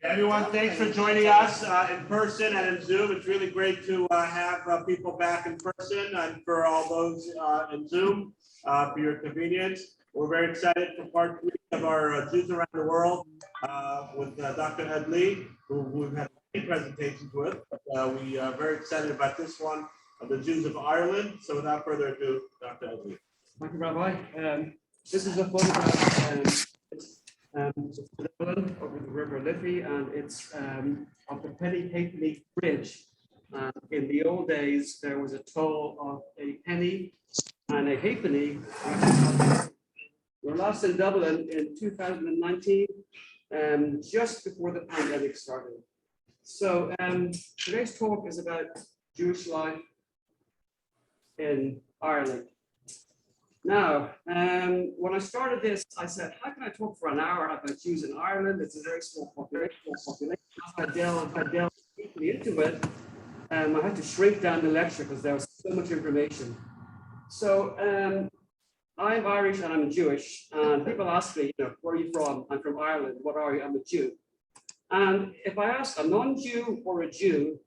Everyone, thanks for joining us in person and in Zoom. It's really great to have people back in person, and for all those in Zoom, for your convenience. We're very excited for part 3 of our Jews around the world with Dr. Ed Lee, who we've had many presentations with. But we are very excited about this one of the Jews of Ireland. So without further ado, Dr. Ed Lee. Thank you, Rabbi. This is a photograph over the River Liffey, and it's of the Penny Halfpenny Bridge. In the old days, there was a toll of a penny and a halfpenny. We're last in Dublin in 2019, just before the pandemic started. So today's talk is about Jewish life in Ireland. Now, when I started this, I said, how can I talk for an hour about Jews in Ireland? It's a very small population. As I delved deeply into it, I had to shrink down the lecture because there was so much information. So I'm Irish and I'm Jewish. And people ask me, where are you from? I'm from Ireland. What are you? I'm a Jew. And if I ask a non-Jew or a Jew,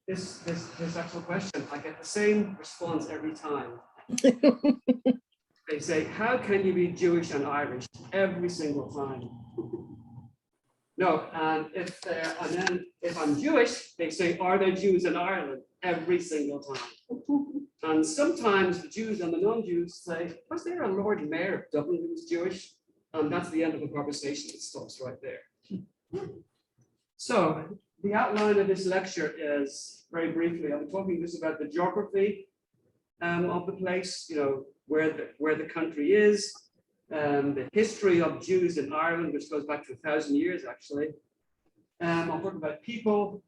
this actual question, I get the same response every time. They say, how can you be Jewish and Irish? Every single time. No, and if I'm Jewish, they say, are there Jews in Ireland? Every single time. And sometimes the Jews and the non-Jews say, was there a Lord Mayor of Dublin who was Jewish? And that's the end of the conversation. It stops right there. So the outline of this lecture is, very briefly, I'll be talking just about the geography of the place, where the country is, the history of Jews in Ireland, which goes back to 1,000 years, actually. I'll talk about people,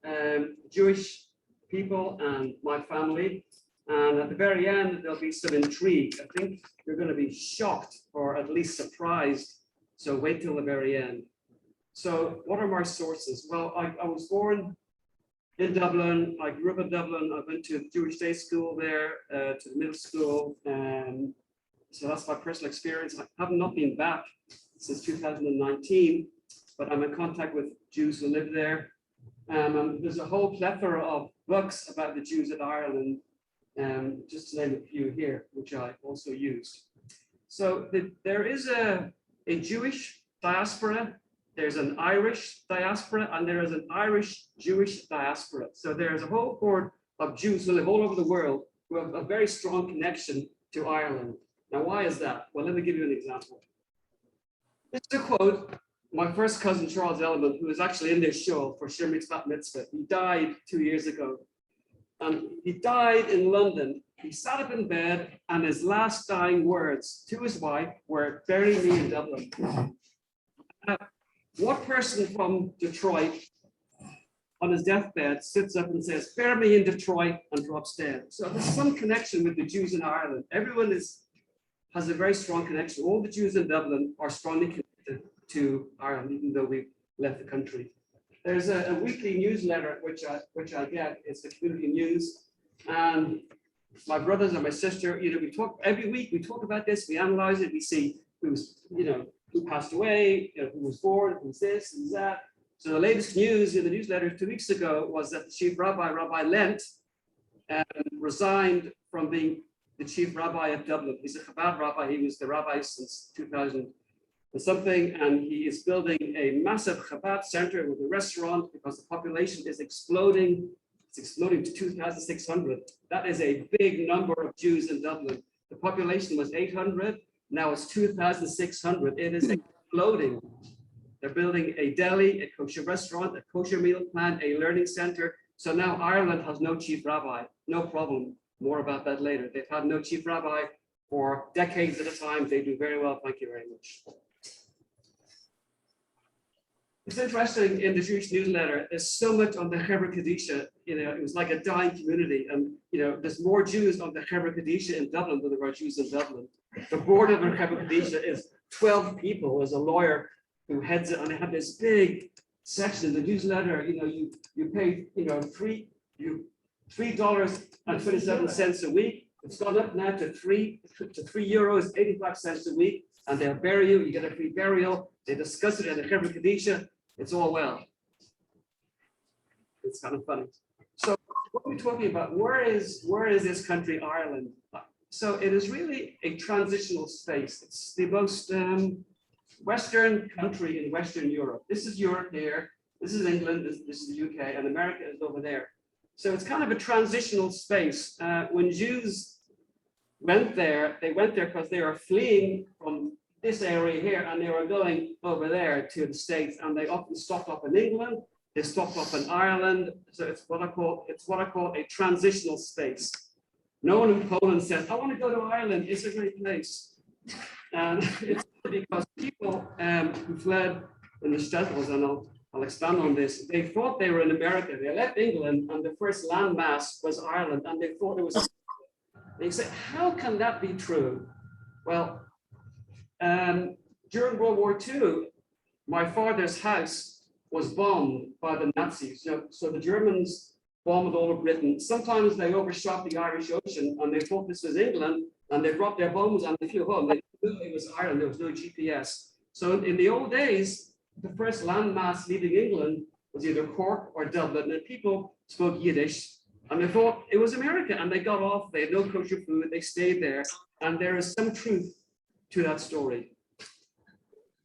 Jewish people and my family. And at the very end, there'll be some intrigue. I think you're going to be shocked or at least surprised. So wait till the very end. So what are my sources? Well, I was born in Dublin. I grew up in Dublin. I went to the Jewish day school there, to the middle school. So that's my personal experience. I have not been back since 2019, but I'm in contact with Jews who live there. There's a whole plethora of books about the Jews of Ireland, just to name a few here, which I also used. So there is a Jewish diaspora. There's an Irish diaspora, and there is an Irish Jewish diaspora. So there's a whole horde of Jews who live all over the world who have a very strong connection to Ireland. Now, why is that? Well, let me give you an example. This is a quote. My first cousin, Charles Elliman, who was actually in this show for Shir Mitzvah Mitzvah, he died 2 years ago. He died in London. He sat up in bed, and his last dying words to his wife were, bury me in Dublin. What person from Detroit on his deathbed sits up and says, bury me in Detroit, and drops dead? So there's some connection with the Jews in Ireland. Everyone has a very strong connection. All the Jews in Dublin are strongly connected to Ireland, even though we've left the country. There's a weekly newsletter which I get. It's the community news. And my brothers and my sister, we talk every week. We talk about this. We analyze it. We see who's, who passed away, who was born, who's this, who's that. So the latest news in the newsletter 2 weeks ago was that the chief rabbi, Rabbi Lent, resigned from being the chief rabbi of Dublin. He's a Chabad rabbi. He was the rabbi since 2000 and something, and he is building a massive Chabad center with a restaurant because the population is exploding. It's exploding to 2,600. That is a big number of Jews in Dublin. The population was 800. Now it's 2,600. It is exploding. They're building a deli, a kosher restaurant, a kosher meal plan, a learning center. So now Ireland has no chief rabbi. No problem. More about that later. They've had no chief rabbi for decades at a time. They do very well. Thank you very much. It's interesting in the Jewish newsletter, there's so much on the Chevra Kadisha, it was like a dying community. And, there's more Jews on the Chevra Kadisha in Dublin than there are Jews in Dublin. The board of the Chevra Kadisha is 12 people. There's a lawyer who heads it, and they have this big section in the newsletter. You pay, $3.27 a week. It's gone up now to €3.85 a week. and they'll bury you. You get a free burial. They discuss it in the Chevra Kadisha. It's all well. It's kind of funny. So what are we talking about? Where is this country, Ireland? So it is really a transitional space. It's the most Western country in Western Europe. This is Europe here. This is England. This is the UK, and America is over there. So it's kind of a transitional space. When Jews went there, they went there because they were fleeing from this area here, and they were going over there to the States, and they often stopped up in England. They stopped up in Ireland. So it's what I call a transitional space. No one in Poland says, I want to go to Ireland. It's a great place. And it's because people who fled in the Shtetls, and I'll expand on this, they thought they were in America. They left England, and the first landmass was Ireland, and they thought it was. They said, how can that be true? Well, during World War II, my father's house was bombed by the Nazis. So the Germans bombed all of Britain. Sometimes they overshot the Irish Ocean, and they thought this was England, and they dropped their bombs and they flew home. They knew it was Ireland. There was no GPS. So in the old days, the first landmass leaving England was either Cork or Dublin, and people spoke Yiddish, and they thought it was America, and they got off. They had no kosher food. They stayed there, and there is some truth to that story.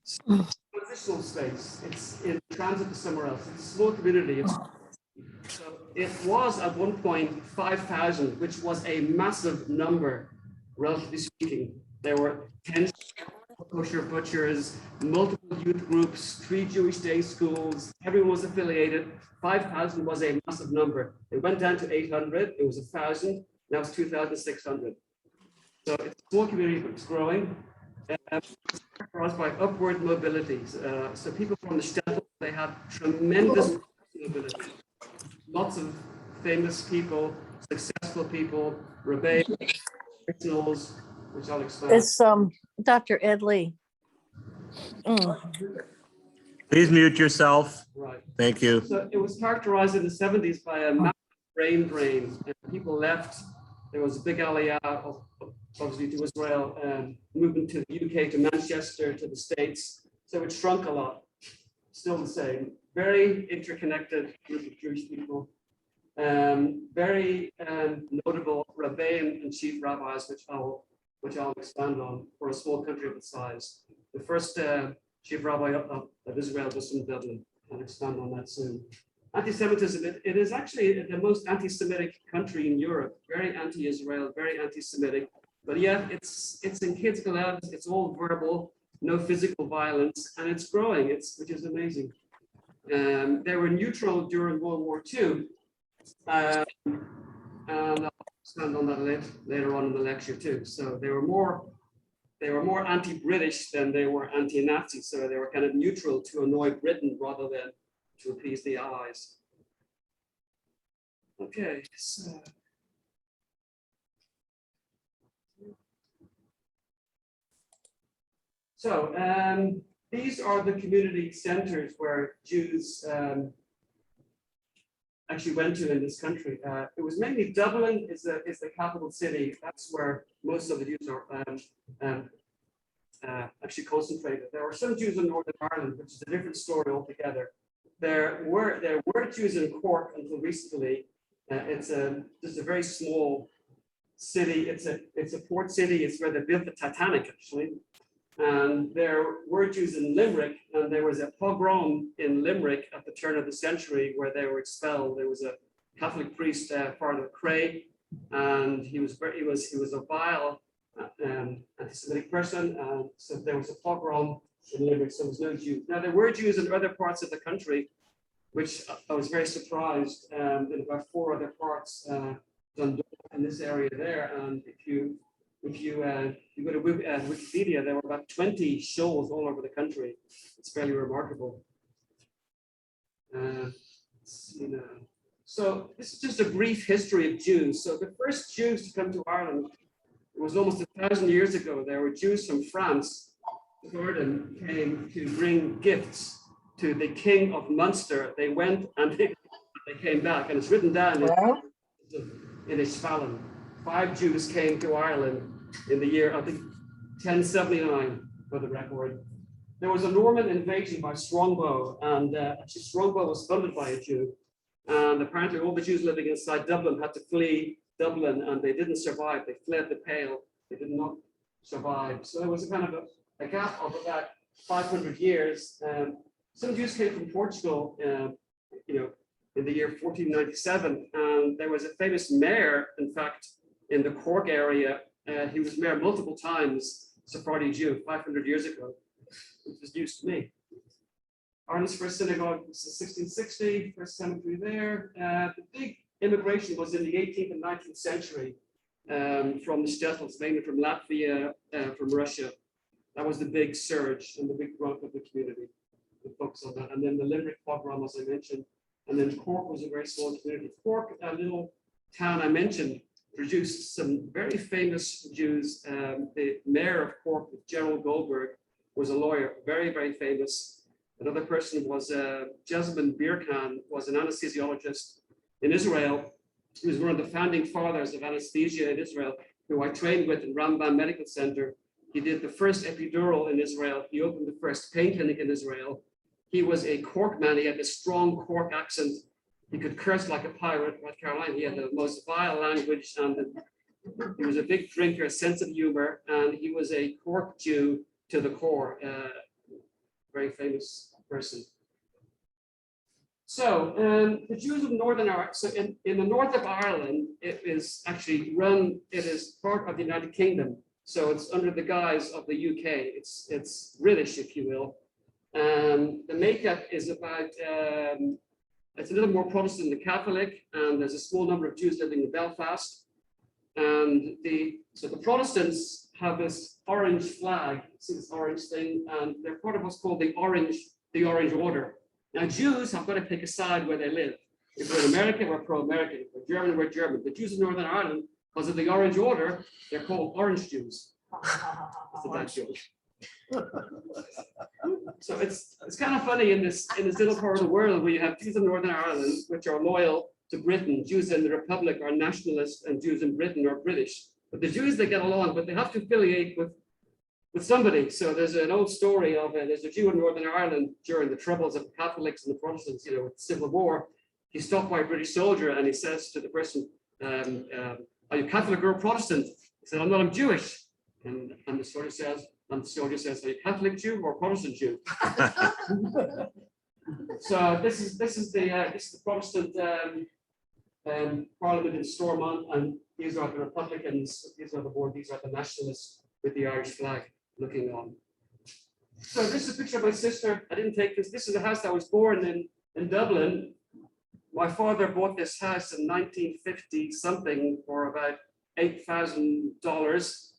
Transitional space. It's in transit to somewhere else. It's a small community. So it was at one point 5,000, which was a massive number, relatively speaking. There were 10 kosher butchers, multiple youth groups, 3 Jewish day schools. Everyone was affiliated. 5,000 was a massive number. It went down to 800. It was 1,000. Now it's 2,600. So it's a small community, but it's growing. Caused by upward mobility. So people from the Shtetl, they had tremendous mobility. Lots of famous people, successful people, rabbis, professionals, which I'll explain. It's Dr. Ed Lee. Please mute yourself. Right. Thank you. So it was characterized in the 70s by a massive brain drain, and people left. There was a big aliyah, obviously to Israel, movement to the UK, to Manchester, to the States. So it shrunk a lot. Still the same. Very interconnected group of Jewish people. Very notable rabbin and chief rabbis, which I'll expand on for a small country of its size. The first chief rabbi of Israel was from Dublin. I'll expand on that soon. Anti-Semitism, it is actually the most anti-Semitic country in Europe. Very anti-Israel, very anti-Semitic. But yeah, it's in kids' clubs. It's all verbal, no physical violence, and it's growing. Which is amazing. They were neutral during World War II, and I'll expand on that later on in the lecture too. So they were more anti-British than they were anti-Nazi. So they were kind of neutral to annoy Britain rather than to appease the Allies. Okay, so these are the community centers where Jews actually went to in this country. It was mainly Dublin is the capital city. That's where most of the Jews are actually concentrated. There were some Jews in Northern Ireland, which is a different story altogether. There were Jews in Cork until recently. It's just a very small city. It's a port city. It's where they built the Titanic, actually. And there were Jews in Limerick, and there was a pogrom in Limerick at the turn of the century where they were expelled. There was a Catholic priest, Father Cray, and he was a vile anti-Semitic person. And so there was a pogrom in Limerick, so there was no Jews. Now there were Jews in other parts of the country, which I was very surprised. In about 4 other parts, Dundalk in this area there, and if you go to Wikipedia, there were about 20 shows all over the country. It's fairly remarkable. So this is just a brief history of Jews. So the first Jews to come to Ireland, it was almost 1,000 years ago. There were Jews from France. Gordon came to bring gifts to the King of Munster. They went and they came back, and it's written down in Ishfallen. 5 Jews came to Ireland in the year, I think, 1079. for the record. There was a Norman invasion by Strongbow, and actually Strongbow was funded by a Jew. And apparently all the Jews living inside Dublin had to flee Dublin, and they didn't survive. They fled the Pale. They did not survive. So there was a kind of a gap of about 500 years. Some Jews came from Portugal, in the year 1497, and there was a famous mayor, in fact, in the Cork area. He was mayor multiple times, Sephardi Jew, 500 years ago, which was news to me. Ireland's first synagogue was in 1660, first cemetery there. The big immigration was in the 18th and 19th century from the Shtetls, mainly from Latvia, from Russia. That was the big surge and the big growth of the community. The focus on that. And then the Limerick pogrom, as I mentioned. And then Cork was a very small community. Cork, a little town I mentioned, produced some very famous Jews. The mayor of Cork, Gerald Goldberg, was a lawyer, very, very famous. Another person was Jessamine Birkan, was an anesthesiologist in Israel. He was one of the founding fathers of anesthesia in Israel, who I trained with in Rambam Medical Center. He did the first epidural in Israel. He opened the first pain clinic in Israel. He was a Cork man. He had a strong Cork accent. He could curse like a pirate, North Carolina. He had the most vile language, and he was a big drinker, a sense of humor, and he was a Cork Jew to the core. Very famous person. So the Jews of Northern Ireland, so in the north of Ireland, it is actually it is part of the United Kingdom. So it's under the guise of the UK. It's British, if you will. The makeup is about, it's a little more Protestant than Catholic, and there's a small number of Jews living in Belfast. And so the Protestants have this orange flag, see this orange thing, and they're part of what's called the Orange Order. Now Jews have got to pick a side where they live. If we're in America, we're pro-American. If we're German, we're German. The Jews of Northern Ireland, because of the Orange Order, they're called Orange Jews. That's a bad joke. So it's kind of funny in this little part of the world where you have Jews in Northern Ireland, which are loyal to Britain. Jews in the Republic are nationalist, and Jews in Britain are British. But the Jews, they get along, but they have to affiliate with somebody. So there's an old story of there's a Jew in Northern Ireland during the troubles of the Catholics and the Protestants, with the Civil War. He's stopped by a British soldier, and he says to the person, "Are you Catholic or Protestant?" He said, "I'm Jewish." And the soldier says, "Are you Catholic Jew or Protestant Jew?" So this is the Protestant Parliament in Stormont, and these are the Republicans. These are the board. These are the nationalists with the Irish flag looking on. So this is a picture of my sister. I didn't take this. This is the house I was born in Dublin. My father bought this house in 1950 something for about $8,000.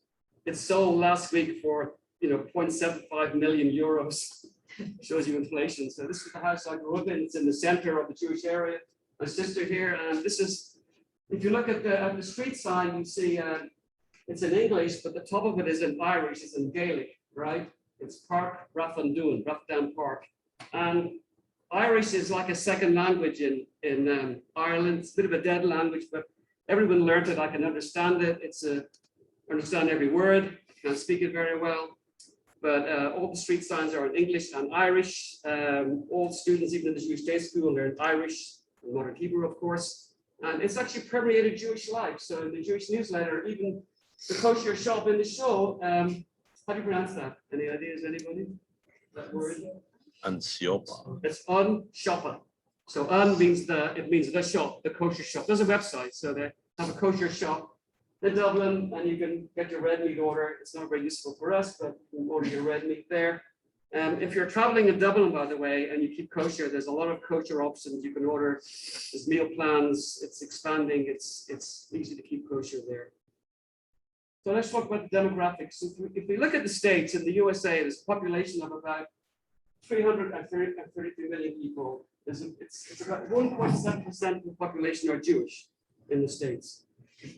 It sold last week for 0.75 million euros. Shows you inflation. So this is the house I grew up in. It's in the center of the Jewish area. My sister here, and this is, if you look at the street sign, you see it's in English, but the top of it is in Irish. It's in Gaelic, right? It's Park Rathandoon, Rathdam Park, and Irish is like a second language in Ireland. It's a bit of a dead language, but everyone learned it. I can understand it. Understand every word. Can't speak it very well. But all the street signs are in English and Irish. All students, even in the Jewish day school, learn Irish and modern Hebrew, of course. And it's actually permeated Jewish life. So in the Jewish newsletter, even the kosher shop in the show, how do you pronounce that? Any ideas, anybody? That word? Ansiopa. It's on shopper. So means it means the shop, the kosher shop. There's a website, so they have a kosher shop in Dublin, and you can get your red meat order. It's not very useful for us, but you can order your red meat there. If you're traveling in Dublin, by the way, and you keep kosher, there's a lot of kosher options you can order. There's meal plans. It's expanding. It's easy to keep kosher there. So let's talk about the demographics. If we look at the States, in the USA, there's a population of about 333 million people. It's about 1.7% of the population are Jewish in the States. If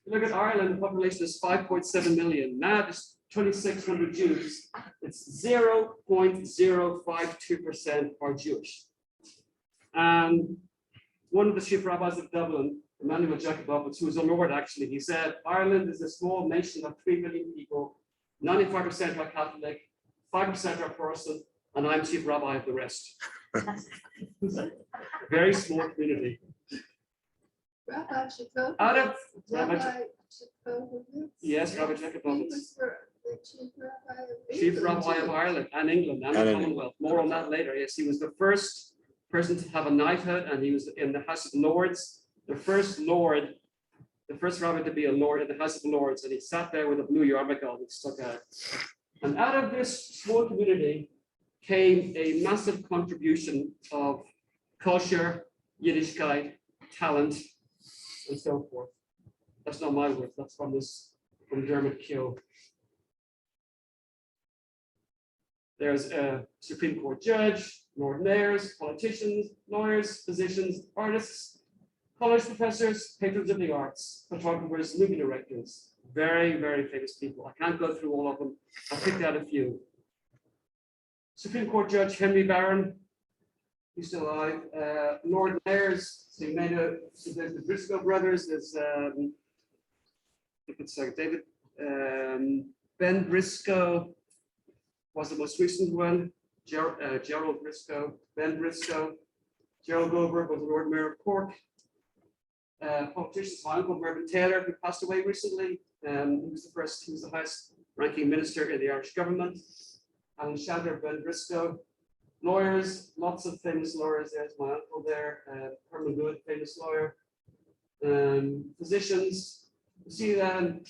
you look at Ireland, the population is 5.7 million. Now there's 2,600 Jews. It's 0.052% are Jewish. And one of the chief rabbis of Dublin, Emmanuel Jakubowicz, who was a lord actually, he said, Ireland is a small nation of 3 million people 95% are Catholic, 5% are Protestant, and I'm chief rabbi of the rest. Very small community. Rabbi Jacob. Out of Rabbi, Rabbi Jacob. yes, Rabbi Jacob He Roberts, was the chief rabbi of chief England, rabbi of too. Ireland and England and And the in Commonwealth. More on that later. Yes, he was the first person to have a knighthood, and he was in the House of Lords, the first Lord, the first rabbi to be a Lord in the House of Lords, and he sat there with a blue yarmulke and he stuck out. And out of this small community came a massive contribution of culture, Yiddishkeit, talent, and so forth. That's not my words, that's from Dermot Keogh. There's a Supreme Court judge, Lord mayors, politicians, lawyers, physicians, artists, college professors, patrons of the arts, photographers, movie directors, very, very famous people. I can't go through all of them. I picked out a few. Supreme Court Judge Henry Barron, he's still alive. Lord mayors, so you may know, so there's the Briscoe brothers, there's David, Ben Briscoe was the most recent one, Gerald Briscoe, Ben Briscoe, Gerald Goldberg was the Lord Mayor of Cork. Politicians, my uncle Mervyn Taylor, who passed away recently, he was the highest ranking minister in the Irish government. Alan Shatter, Ben Briscoe. Lawyers, lots of famous lawyers. There's my uncle there, Herman Good, famous lawyer. Physicians, you see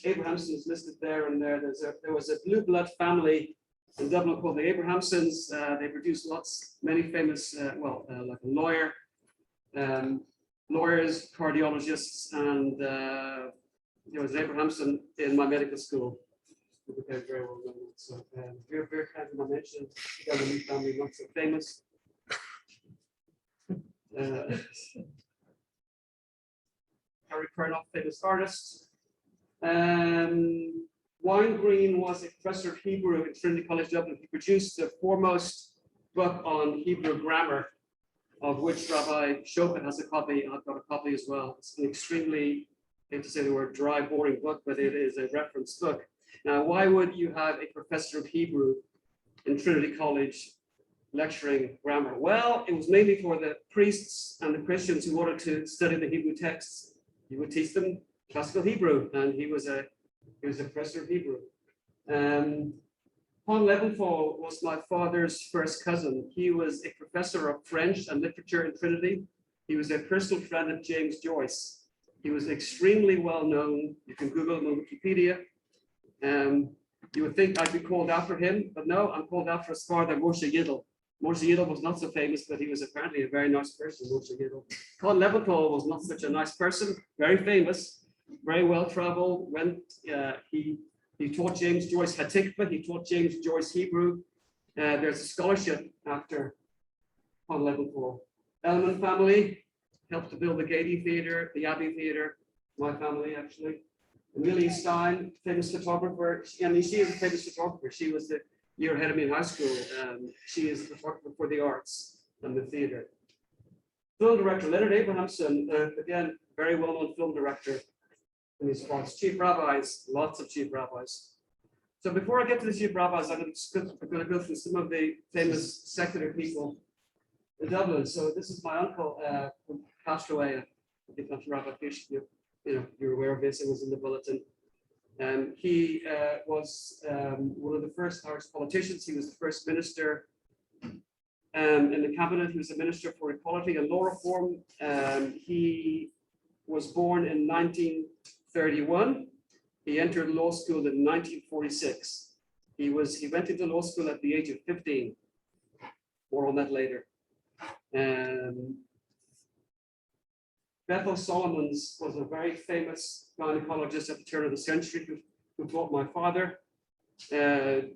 Abrahamson is listed there and there. There was a blue blood family in Dublin called the Abrahamsons. They produced many famous, like a lawyer, lawyers, cardiologists, and there was an Abrahamson in my medical school. Who became very well known. So very kind of mentioned. The Dublin family, not so famous. Harry Kurnoff, famous artist. Wine Green was a professor of Hebrew at Trinity College Dublin. He produced the foremost book on Hebrew grammar, of which Rabbi Chopin has a copy. I've got a copy as well. It's an extremely, I hate to say the word dry, boring book, but it is a reference book. Now, why would you have a professor of Hebrew in Trinity College lecturing grammar? Well, it was mainly for the priests and the Christians who wanted to study the Hebrew texts. He would teach them classical Hebrew, and he was a professor of Hebrew. Paul Leventhal was my father's first cousin. He was a professor of French and literature in Trinity. He was a personal friend of James Joyce. He was extremely well known. You can Google him on Wikipedia. You would think I'd be called after him, but no, I'm called after his father, Moshe Yiddel. Moshe Yiddel was not so famous, but he was apparently a very nice person, Moshe Yiddel. Colin Leventhal was not such a nice person, very famous, very well traveled. He taught James Joyce Hatikva, he taught James Joyce Hebrew. There's a scholarship after Colin Leventhal. Elman family helped to build the Gaiety Theatre, the Abbey Theatre, my family actually. Amelia Stein, famous photographer. She is a famous photographer. She was the year ahead of me in high school. She is a photographer for the arts and the theater. Film director Leonard Abrahamson, again, very well-known film director in these parts. Chief rabbis, lots of chief rabbis. So before I get to the chief rabbis, I'm going to go through some of the famous secular people in Dublin. So this is my uncle who passed away. I think that's Rabbi Fish. You're aware of this, it was in the bulletin. He was one of the first Irish politicians. He was the first minister in the cabinet. He was a minister for equality and law reform. He was born in 1931. He entered law school in 1946. He went into law school at the age of 15. More on that later. Bethel Solomons was a very famous gynecologist at the turn of the century who taught my father,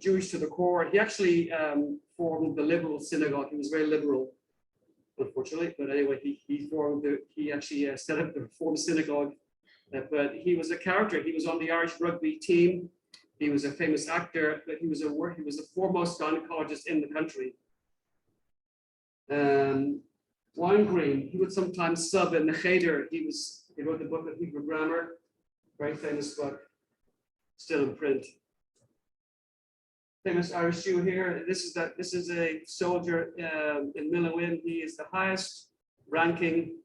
Jewish to the core. He actually formed the liberal synagogue. He was very liberal, unfortunately, but anyway, he actually set up the Reformed synagogue. But he was a character. He was on the Irish rugby team. He was a famous actor, but he was the foremost gynecologist in the country. Wine Green, he would sometimes sub in the Cheder. He wrote the book of Hebrew grammar, very famous book, still in print. famous Irish Jew here. This is a soldier in Millewin. He is the highest ranking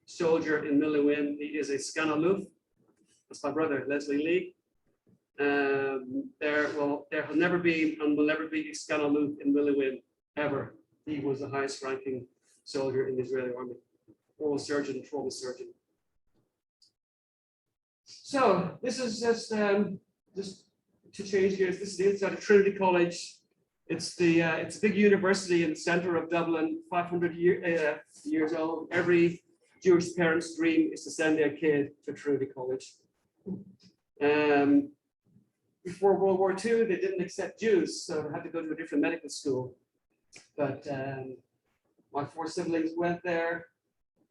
soldier in Millewin. He is a Scanaloof. That's my brother, Leslie Lee. There has never been and will never be a Scanaloof in Millewin ever. He was the highest ranking soldier in the Israeli army, oral surgeon, trauma surgeon. So this is just to change gears. This is the inside of Trinity College. It's a big university in the center of Dublin, 500 years old. Every Jewish parent's dream is to send their kid to Trinity College. Before World War II, they didn't accept Jews, so they had to go to a different medical school. But my 4 siblings went there.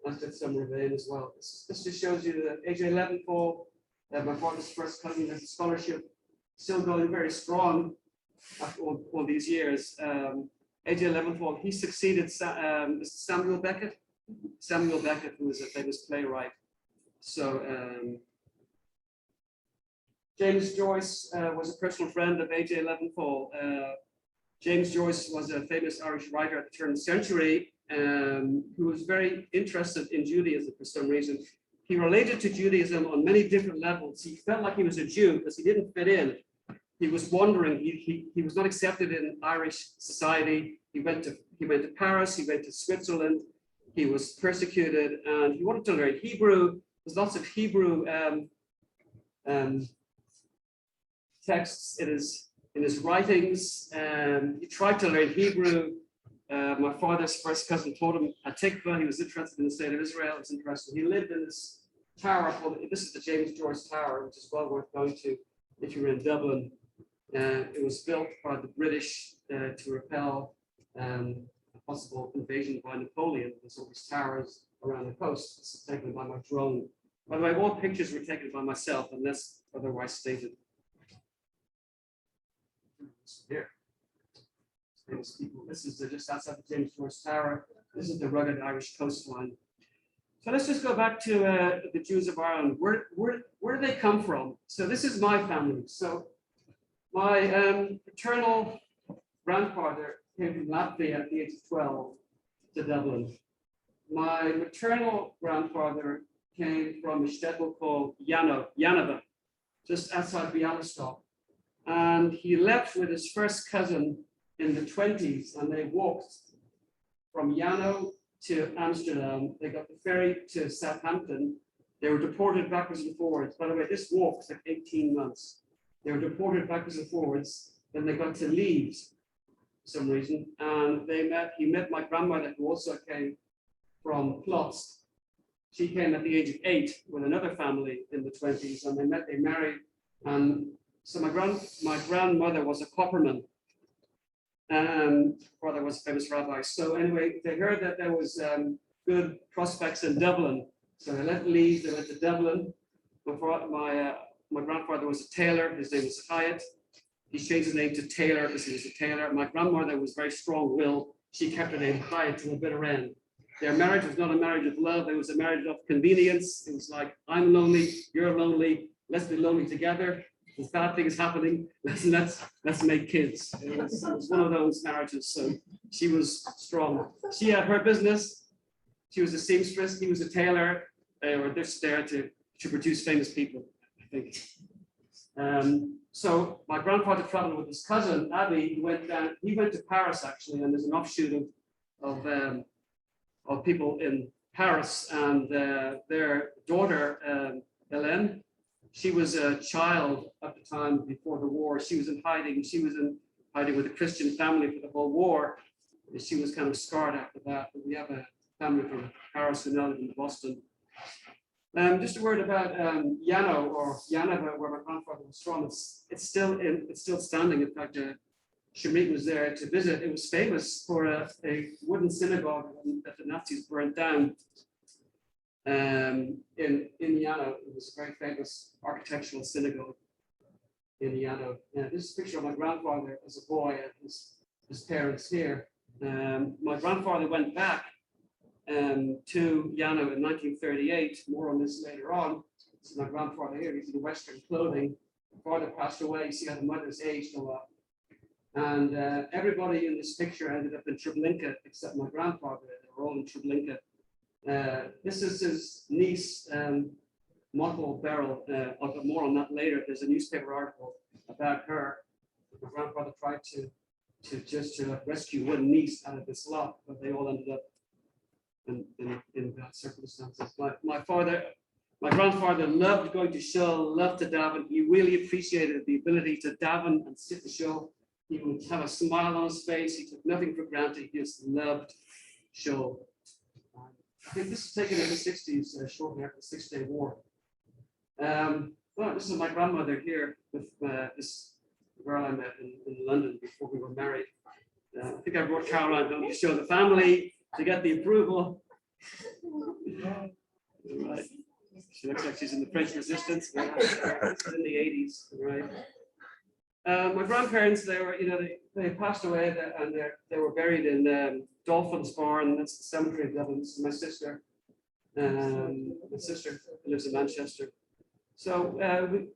I did some Ravine as well. This just shows you that AJ Leventhal, my father's first cousin, has a scholarship, still going very strong after all these years. AJ Leventhal, he succeeded Samuel Beckett. Samuel Beckett, who was a famous playwright. So James Joyce was a personal friend of AJ Leventhal. James Joyce was a famous Irish writer at the turn of the century who was very interested in Judaism for some reason. He related to Judaism on many different levels. He felt like he was a Jew because he didn't fit in. He was wandering. He was not accepted in Irish society. He went to Paris. He went to Switzerland. He was persecuted, and he wanted to learn Hebrew. There's lots of Hebrew texts in his writings. He tried to learn Hebrew. My father's first cousin taught him a tikva. He was interested in the state of Israel. He was interested. He lived in this tower called, this is the James Joyce Tower, which is well worth going to if you're in Dublin. It was built by the British to repel a possible invasion by Napoleon. There's all these towers around the coast. This is taken by my drone. By the way, all pictures were taken by myself, unless otherwise stated. Here. Famous people. This is just outside the James Joyce Tower. This is the rugged Irish coastline. So let's just go back to the Jews of Ireland. Where do they come from? So this is my family. So my paternal grandfather came from Latvia at the age of 12 to Dublin. My maternal grandfather came from a shtetl called Janova, just outside Bialystok. And he left with his first cousin in the 20s, and they walked from Jano to Amsterdam. They got the ferry to Southampton. They were deported backwards and forwards. By the way, this walk took 18 months. They were deported backwards and forwards. Then they got to Leeds for some reason, and he met my grandmother, who also came from Plotzk. She came at the age of 8 with another family in the 20s, and they married. So my grandmother was a copperman. Father was a famous rabbi. So anyway, they heard that there was good prospects in Dublin. So they left Leeds, they went to Dublin. My grandfather was a tailor. His name was Hyatt. He changed his name to Taylor because he was a tailor. My grandmother was very strong-willed. She kept her name Hyatt to the bitter end. Their marriage was not a marriage of love. It was a marriage of convenience. It was like, I'm lonely, you're lonely. Let's be lonely together. This bad thing is happening. Let's make kids. It was one of those marriages. So she was strong. She had her business. She was a seamstress. He was a tailor. They were just there to produce famous people, I think. So my grandfather traveled with his cousin Abby. He went to Paris actually, and there's an offshoot of people in Paris, and their daughter Hélène. She was a child at the time before the war. She was in hiding. She was in hiding with a Christian family for the whole war. She was kind of scarred after that. But we have a family from Paris who now live in Boston. Just a word about Jano or Janova, where my grandfather was from. It's still standing. In fact, Shamit was there to visit. It was famous for a wooden synagogue that the Nazis burned down. In Jano, it was a very famous architectural synagogue in Jano. This is a picture of my grandfather as a boy and his parents here. My grandfather went back to Jano in 1938. More on this later on. This is my grandfather here. He's in Western clothing. My father passed away. You see how the mother's aged a lot. And everybody in this picture ended up in Treblinka except my grandfather. They were all in Treblinka. This is his niece, Mothball Beryl. I'll get more on that later. There's a newspaper article about her. My grandfather tried to rescue one niece out of this lot, but they all ended up in bad circumstances. My grandfather loved going to shul, loved to daven. He really appreciated the ability to daven and sit in shul. He would have a smile on his face. He took nothing for granted. He just loved shul. I think this was taken in the 60s, shortly after the Six-Day War. Well, this is my grandmother here with this girl I met in London before we were married. I think I brought Caroline down to show the family to get the approval. Right. She looks like she's in the French Resistance. Yeah. This is in the 80s, right? My grandparents, they were, they passed away and they were buried in Dolphins Barn. That's the cemetery of Dublin. This is my sister. My sister lives in Manchester. So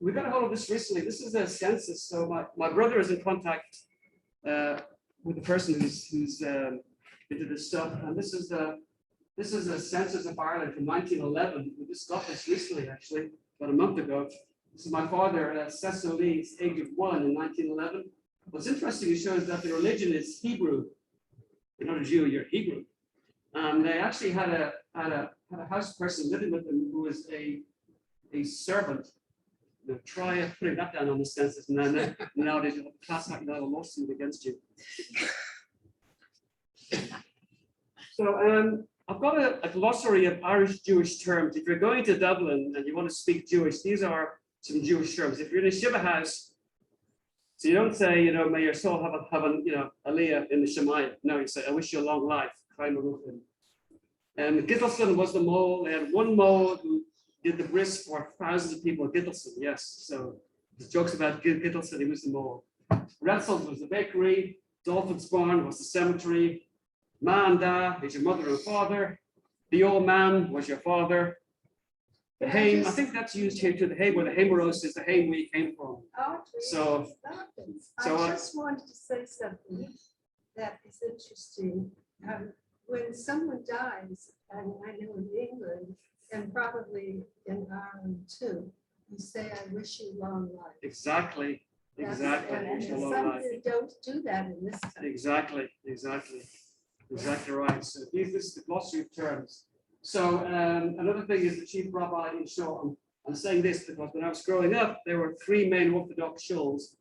we got a hold of this recently. This is a census. So my brother is in contact with the person who's into this stuff, and this is a census of Ireland from 1911. We just got this recently, actually, about a month ago. This is my father, Cecil Lee's age of 1 in 1911. What's interesting, it shows that the religion is Hebrew. You're not a Jew, you're Hebrew. They actually had a house person living with them who was a servant. Try putting that down on the census, and then nowadays you have a class act, a lawsuit against you. So I've got a glossary of Irish Jewish terms. If you're going to Dublin and you want to speak Jewish, these are some Jewish terms. If you're in a Shiva house, so you don't say, may your soul have Aliyah in the Shemaiah. No, you say, I wish you a long life. And Gittleson was the mole. They had one mole who did the bris for thousands of people. Gittleson, yes. So the jokes about Gittleson, he was the mole. Retzel's was the bakery. Dolphin's Barn was the cemetery. Manda is your mother and father. The old man was your father. The Haim, I think that's used here too. The Haim, where the Haimeros is the Haim where you came from. So I just wanted to say something that is interesting. When someone dies, and I know in England, and probably in Ireland too, you say, I wish you long life. Exactly. And Wish you a long life. some don't do that in this country. Exactly right. So this is the glossary of terms. So another thing is the chief rabbi in shul. I'm saying this because when I was growing up, there were 3 main Orthodox shuls,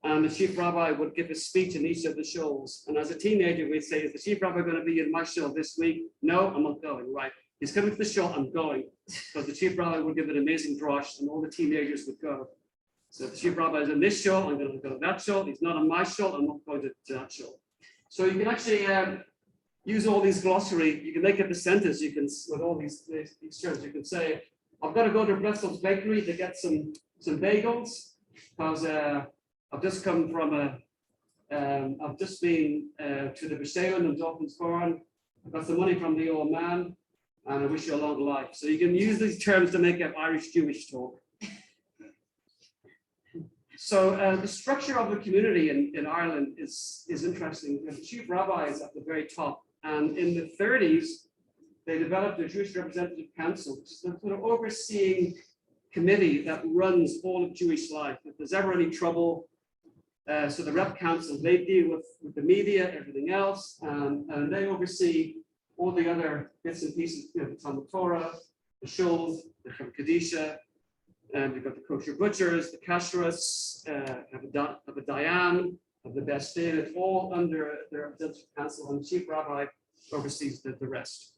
and the chief rabbi would give a speech in each of the shuls. And as a teenager, we'd say, is the chief rabbi going to be in my shul this week? No, I'm not going. Right. He's coming to the shul, I'm going. Because the chief rabbi would give an amazing drosh, and all the teenagers would go. So if the chief rabbi is in this shul, I'm going to go to that shul. He's not on my shul, I'm not going to that shul. So you can actually use all these glossary. You can make up a sentence. You can, with all these terms, you can say, I've got to go to Bretzel's Bakery to get some bagels because I've just come from I've just been to the Bishaylan and Dolphins Barn. I've got some money from the old man, and I wish you a long life. So you can use these terms to make up Irish Jewish talk. So the structure of the community in Ireland is interesting. The chief rabbi is at the very top. And in the 30s, they developed a Jewish Representative Council, which is the sort of overseeing committee that runs all of Jewish life. If there's ever any trouble, so the Rep Council, they deal with the media, everything else, and they oversee all the other bits and pieces, the Talmud Torah, the Shuls, the Kadisha, and you've got the kosher butchers, the kashrus, have a Dayan, of the best state. It's all under the Representative Council, and the chief rabbi oversees the rest.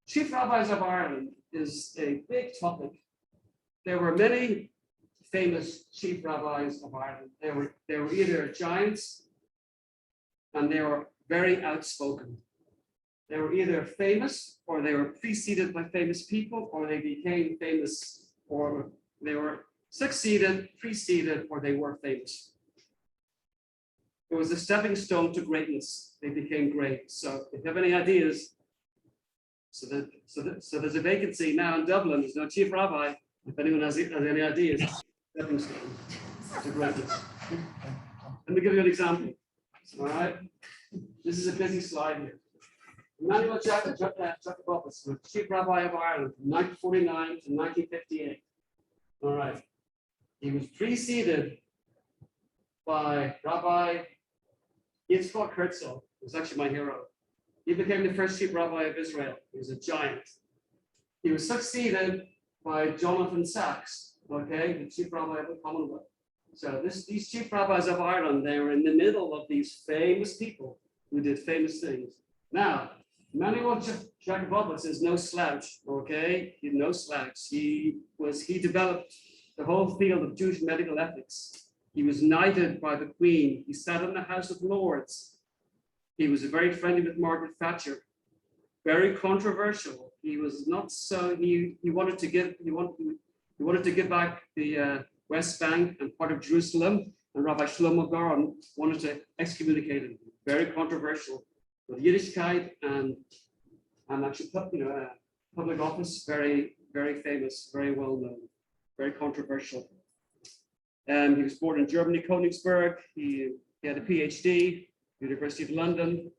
Chief rabbis of Ireland is a big topic. There were many famous chief rabbis of Ireland. They were either giants, and they were very outspoken. They were either famous, or they were preceded by famous people, or they became famous, or they were succeeded, preceded, or they were famous. It was a stepping stone to greatness. They became great. So if you have any ideas, so there's a vacancy now in Dublin. There's no chief rabbi. If anyone has any ideas, stepping stone to greatness. Let me give you an example. All right. This is a busy slide here. Emmanuel Jacobopoulos was Chief Rabbi of Ireland from 1949 to 1958. All right. He was preceded by Rabbi Yitzchak Herzog, who's actually my hero. He became the first Chief Rabbi of Israel. He was a giant. He was succeeded by Jonathan Sachs, okay, the Chief Rabbi of the Commonwealth. So these Chief Rabbis of Ireland, they were in the middle of these famous people who did famous things. Now, Emmanuel Jacobopoulos is no slouch, okay? He's no slouch. He developed the whole field of Jewish medical ethics. He was knighted by the Queen. He sat in the House of Lords. He was very friendly with Margaret Thatcher. Very controversial. He was not so. He wanted to give back the West Bank and part of Jerusalem. And Rabbi Shlomo Garon wanted to excommunicate him. Very controversial. With Yiddishkeit and actually, public office, very, very famous, very well known, very controversial. He was born in Germany, Königsberg. He had a PhD, University of London,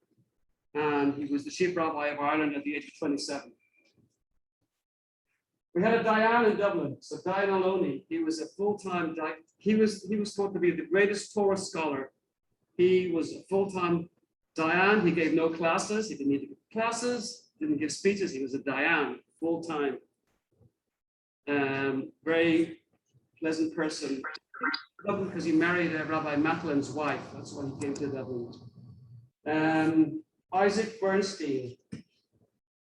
and he was the Chief Rabbi of Ireland at the age of 27. We had a Dayan in Dublin, so Dayan Aloni. He was a full-time. He was thought to be the greatest Torah scholar. He was a full-time Dayan. He gave no classes. He didn't need to give classes. Didn't give speeches. He was a Dayan, full-time. Very pleasant person. Because he married Rabbi Matlin's wife. That's why he came to Dublin. Isaac Bernstein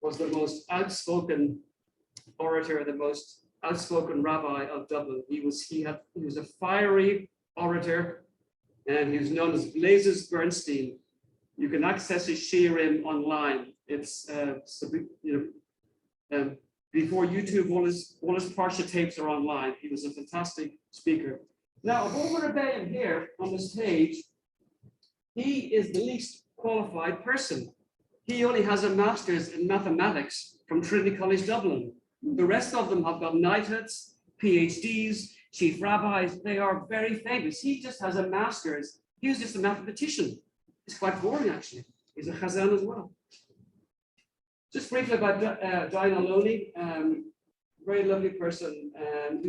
was the most outspoken orator, the most outspoken rabbi of Dublin. He was a fiery orator, and he was known as Blazes Bernstein. You can access his shiurim online. It's before YouTube, all his Parsha tapes are online. He was a fantastic speaker. Now, of all the rebellion here on this page, he is the least qualified person. He only has a master's in mathematics from Trinity College Dublin. The rest of them have got knighthoods, PhDs, chief rabbis. They are very famous. He just has a master's. He was just a mathematician. It's quite boring, actually. He's a chazan as well. Just briefly about Dayan Aloni, very lovely person. He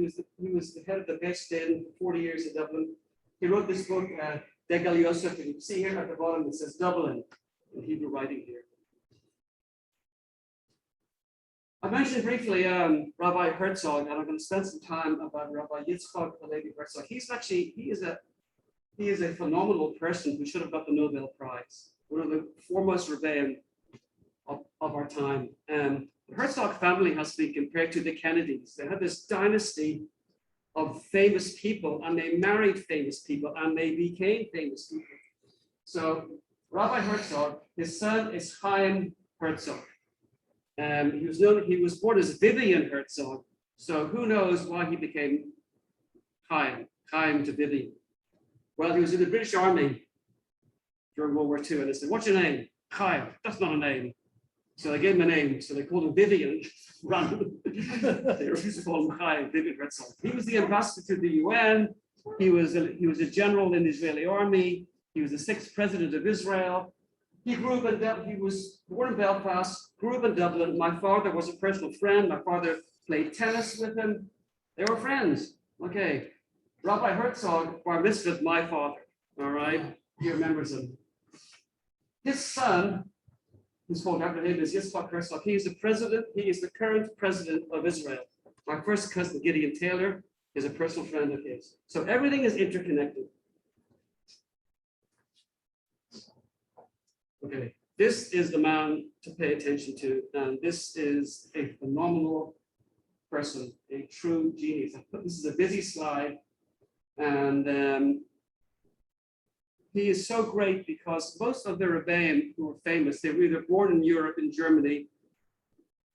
was the head of the Beth Din for 40 years in Dublin. He wrote this book, Degal Yosef, and you can see here at the bottom it says Dublin in Hebrew writing here. I mentioned briefly Rabbi Herzog, and I'm going to spend some time about Rabbi Yitzchak Halevi Herzog. He is a phenomenal person who should have got the Nobel Prize. One of the foremost rebellion of our time. The Herzog family has to be compared to the Kennedys. They had this dynasty of famous people, and they married famous people, and they became famous people. So Rabbi Herzog, his son is Chaim Herzog. He was born as Vivian Herzog. So who knows why he became Chaim to Vivian. Well, he was in the British Army during World War II, and they said, "What's your name?" Chaim. That's not a name. So they gave him a name. So they called him Vivian. Run. They refused to call him Chaim, Vivian Herzog. He was the ambassador to the UN. He was a general in the Israeli army. He was the 6th president of Israel. He was born in Belfast, grew up in Dublin. My father was a personal friend. My father played tennis with him. They were friends. Okay. Rabbi Herzog bar mitzvahed my father. All right. He remembers him. His son, who's called after him, is Yitzchak Herzog. He is the president. He is the current president of Israel. My first cousin, Gideon Taylor, is a personal friend of his. So everything is interconnected. Okay, this is the man to pay attention to, and this is a phenomenal person, a true genius. This is a busy slide, and he is so great because most of the Rebbeim who are famous, they were either born in Europe, in Germany,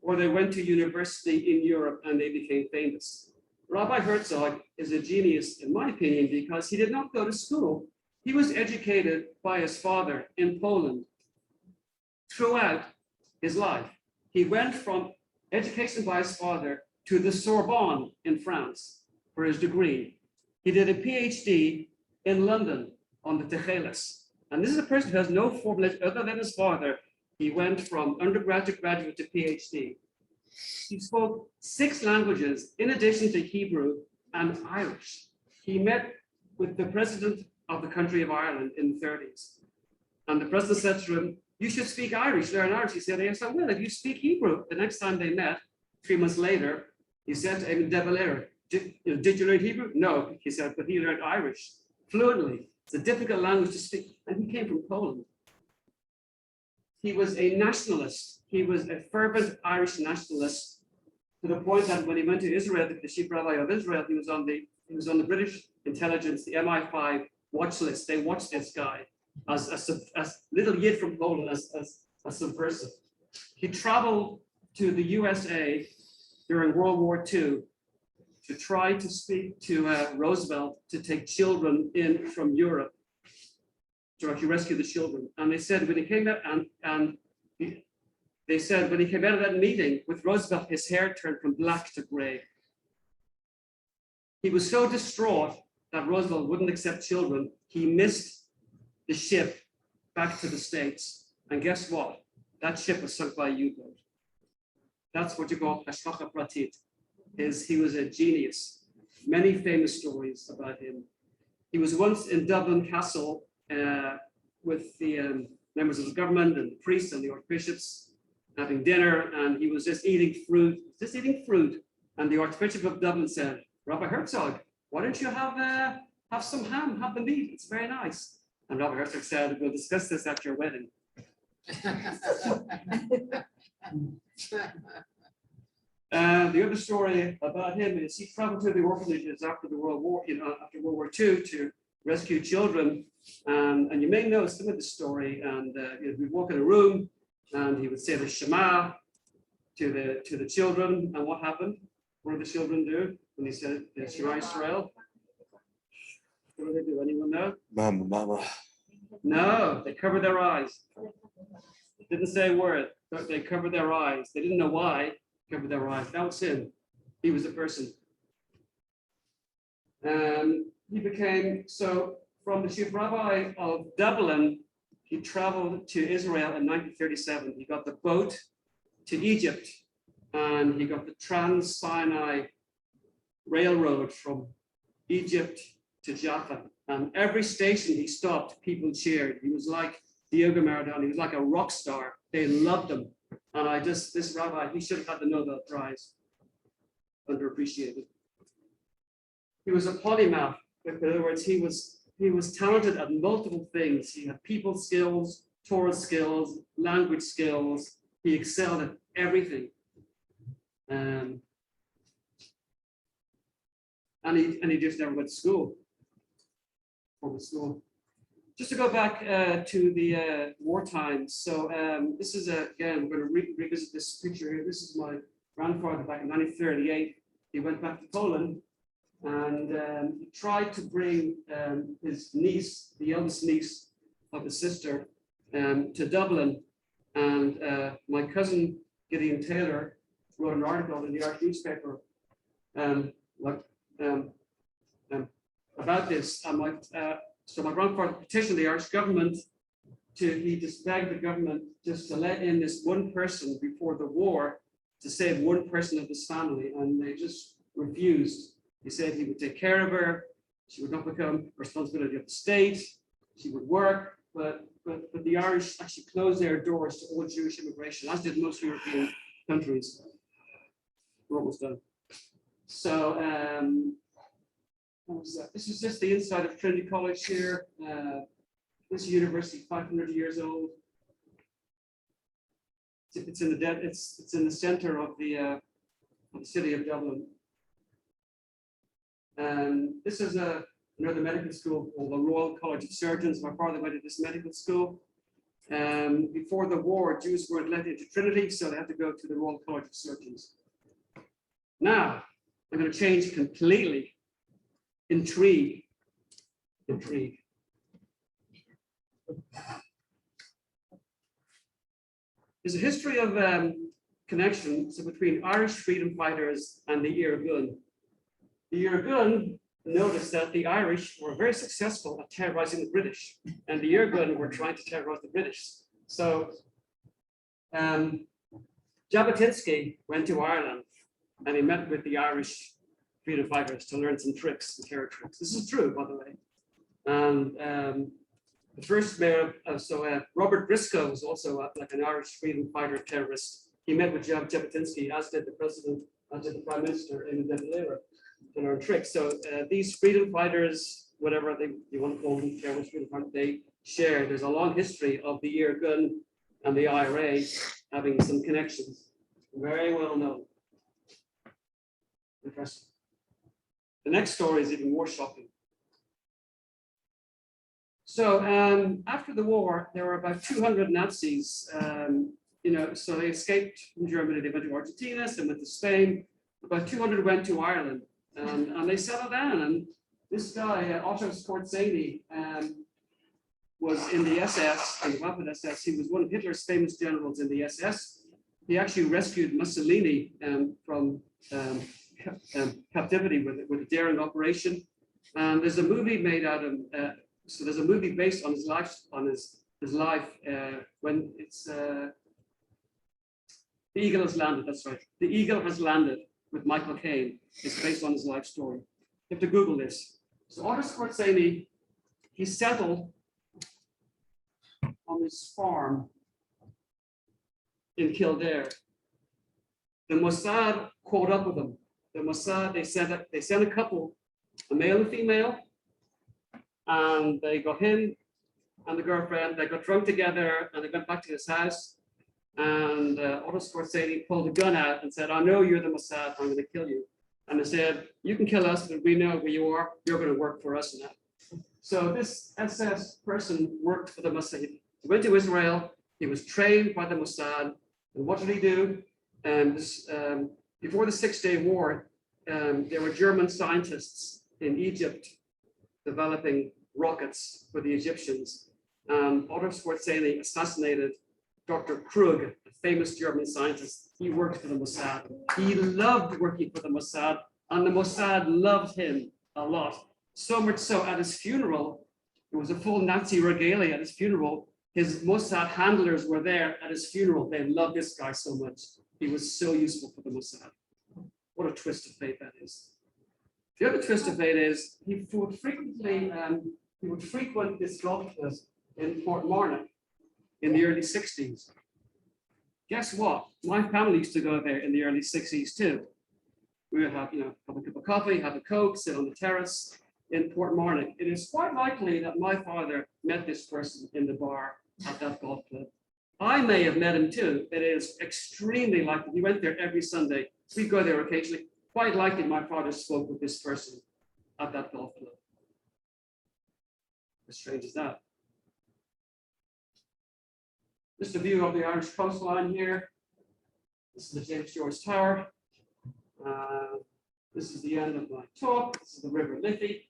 or they went to university in Europe and they became famous. Rabbi Herzog is a genius, in my opinion, because he did not go to school. He was educated by his father in Poland. Throughout his life, he went from education by his father to the Sorbonne in France for his degree. He did a PhD in London on the Techeles. And this is a person who has no formal other than his father. He went from undergrad to graduate to PhD. He spoke 6 languages in addition to Hebrew and Irish. He met with the president of the country of Ireland in the 30s. And the president said to him, "You should speak Irish, learn Irish." He said, "Yes, I will. If you speak Hebrew." The next time they met, 3 months later, he said to Eamon de Valera, "Did you learn Hebrew?" "No," he said, "but he learned Irish fluently." It's a difficult language to speak. And he came from Poland. He was a nationalist. He was a fervent Irish nationalist, to the point that when he went to Israel, the chief rabbi of Israel, he was on the British intelligence, the MI5 watch list. They watched this guy as little Yid from Poland, as subversive. He traveled to the USA during World War II to try to speak to Roosevelt to take children in from Europe to actually rescue the children. And they said when he came out they said when he came out of that meeting with Roosevelt, his hair turned from black to gray. He was so distraught that Roosevelt wouldn't accept children, he missed the ship back to the States. And guess what? That ship was sunk by a U-boat. That's what you call hashgacha pratit. He was a genius. Many famous stories about him. He was once in Dublin Castle with the members of the government and the priests and the archbishops having dinner, and he was just eating fruit. And the Archbishop of Dublin said, "Rabbi Herzog, why don't you have some ham, have the meat? It's very nice." And Rabbi Herzog said, "We'll discuss this at your wedding." The other story about him is he traveled to the orphanages after the World War, after World War II to rescue children. And you may know some of the story. And we'd walk in a room, and he would say the Shema to the children. And what happened? What did the children do when he said the Shema Yisrael? What do they do? Anyone know? Mama. No, they covered their eyes. Didn't say a word, but they covered their eyes. They didn't know why. Covered their eyes. That was him. He was a person. He became, so from the chief rabbi of Dublin, he traveled to Israel in 1937. He got the boat to Egypt, and he got the Trans-Sinai Railroad from Egypt to Jaffa. And every station he stopped, people cheered. He was like Diego Maradona. He was like a rock star. They loved him. And this rabbi, he should have had the Nobel Prize. Underappreciated. He was a polymath. In other words, he was talented at multiple things. He had people skills, Torah skills, language skills. He excelled at everything. And he just never went to school. Just to go back to the wartime. So this is again, we're going to revisit this picture here. This is my grandfather back in 1938. He went back to Poland, and he tried to bring his niece, the eldest niece of his sister, to Dublin. And my cousin Gideon Taylor wrote an article in the Irish newspaper about this. So my grandfather petitioned the Irish government he just begged the government just to let in this one person before the war to save one person of his family, and they just refused. He said he would take care of her, she would not become responsibility of the state, she would work, but the Irish actually closed their doors to all Jewish immigration, as did most European countries. We're almost done. So this is just the inside of Trinity College here. This university, 500 years old. It's in the center of the city of Dublin. This is another medical school called the Royal College of Surgeons. My father went to this medical school. Before the war, Jews weren't let into Trinity, so they had to go to the Royal College of Surgeons. Now, I'm going to change completely. Intrigue. There's a history of connections between Irish freedom fighters and the Irgun. The Irgun noticed that the Irish were very successful at terrorizing the British, and the Irgun were trying to terrorize the British. So Jabotinsky went to Ireland and he met with the Irish freedom fighters to learn some tricks, some terror tricks. This is true, by the way. And the first mayor, Robert Briscoe was also like an Irish freedom fighter terrorist. He met with Jabotinsky, as did the president, as did the prime minister, Éamon de Valera, to learn tricks. So these freedom fighters, whatever you want to call them, terrorist freedom fighters, they share. There's a long history of the Irgun and the IRA having some connections. Very well known. Interesting. The next story is even more shocking. So after the war, there were about 200 Nazis, so they escaped from Germany, they went to Argentina, some went to Spain, about 200 went to Ireland, and they settled down. And this guy, Otto Skorzeny, was in the SS, in the Waffen SS. He was one of Hitler's famous generals in the SS. He actually rescued Mussolini from captivity with a daring operation. And there's a movie made out of so there's a movie based on his life, when it's The Eagle Has Landed. That's right. The Eagle Has Landed with Michael Caine. It's based on his life story. You have to Google this. So Otto Skorzeny, he settled on this farm in Kildare. The Mossad caught up with him. The Mossad, they sent a couple, a male and female, and they got him and the girlfriend. They got drunk together and they went back to his house. And Otto Skorzeny pulled a gun out and said, "I know you're the Mossad. I'm going to kill you." And they said, "You can kill us, but we know where you are. You're going to work for us now." So this SS person worked for the Mossad. He went to Israel. He was trained by the Mossad. And what did he do? Before the 6-Day War, there were German scientists in Egypt developing rockets for the Egyptians. Otto Skorzeny assassinated Dr. Krug, a famous German scientist. He worked for the Mossad. He loved working for the Mossad, and the Mossad loved him a lot. So much so, at his funeral, there was a full Nazi regalia at his funeral. His Mossad handlers were there at his funeral. They loved this guy so much. He was so useful for the Mossad. What a twist of fate that is. The other twist of fate is he would frequent this golf club in Portmarnock in the early 60s. Guess what? My family used to go there in the early 60s too. We would have, have a cup of coffee, have a Coke, sit on the terrace in Portmarnock. It is quite likely that my father met this person in the bar at that golf club. I may have met him too. It is extremely likely. We went there every Sunday. We go there occasionally. Quite likely my father spoke with this person at that golf club. How strange is that? Just a view of the Irish coastline here. This is the James George Tower. This is the end of my talk. This is the River Liffey.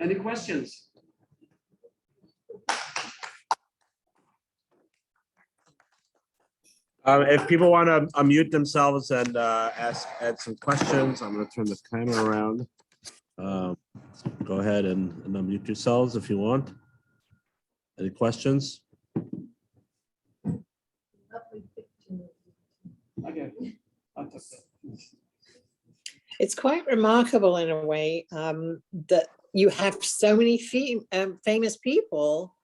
Any questions? If people want to unmute themselves and add some questions, I'm going to turn the camera around. Go ahead and unmute yourselves if you want. Any questions? Okay. It's quite remarkable in a way that you have so many famous people,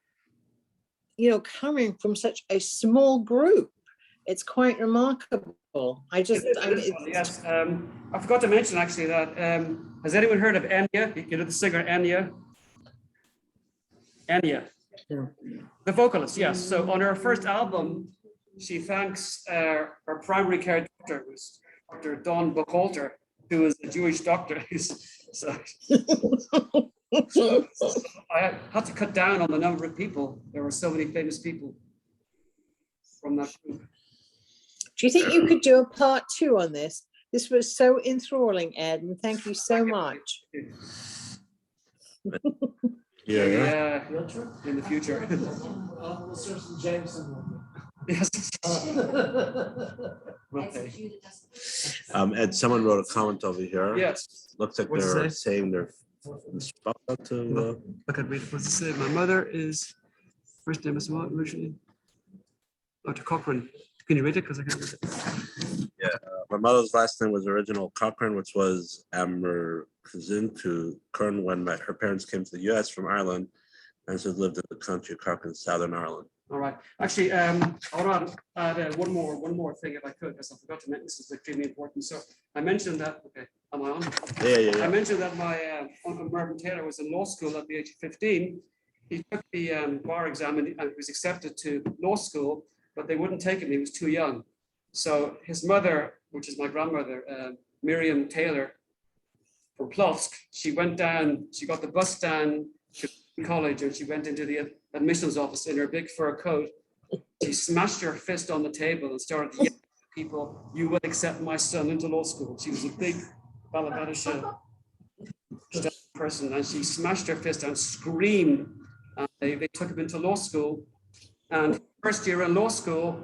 coming from such a small group. It's quite remarkable. Yes. I forgot to mention actually that, has anyone heard of Enya? You know the singer Enya? Enya. Yeah. The vocalist, yes. So on her first album, she thanks her primary care doctor, who's Dr. Don Buchalter, who is a Jewish doctor. So I had to cut down on the number of people. There were so many famous people from that group. Do you think you could do a part 2 on this? This was so enthralling, Ed, and thank you so much. Yeah, in the future. We'll serve some Jameson. Yes. Okay. Ed, someone wrote a comment over here. Yes. Looks like What's it they're say? saying they're spelled out to, I could read it. What's it say? My mother is, first name is what originally? Dr. Cochran. Can you read it? Because I can't read it. my mother's last name was original Cochrane, which was Amerkazin to Kern when her parents came to the US from Ireland and so lived in the country of Cochrane, Southern Ireland. All right. Actually, I want to add one more thing if I could, because I forgot to mention this is extremely important. So I mentioned that. Okay, am I on? Yeah. I mentioned that my uncle Mervyn Taylor was in law school at the age of 15. He took the bar exam and he was accepted to law school, but they wouldn't take him. He was too young. So his mother, which is my grandmother, Miriam Taylor from Plovsk, she went down, she got the bus down to college and she went into the admissions office in her big fur coat. She smashed her fist on the table and started yelling at people, "You will accept my son into law school." She was a big Bangladeshi person and she smashed her fist and screamed. And they took him into law school. And first year in law school,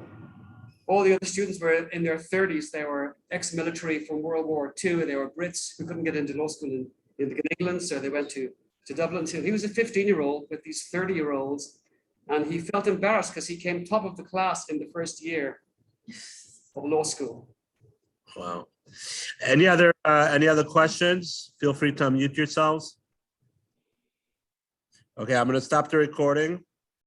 all the other students were in their 30s. They were ex-military from World War II. They were Brits who couldn't get into law school in England, so they went to Dublin. So he was a 15-year-old with these 30-year-olds, and he felt embarrassed because he came top of the class in the first year of law school. Wow. Any other questions? Feel free to unmute yourselves. Okay, I'm going to stop the recording.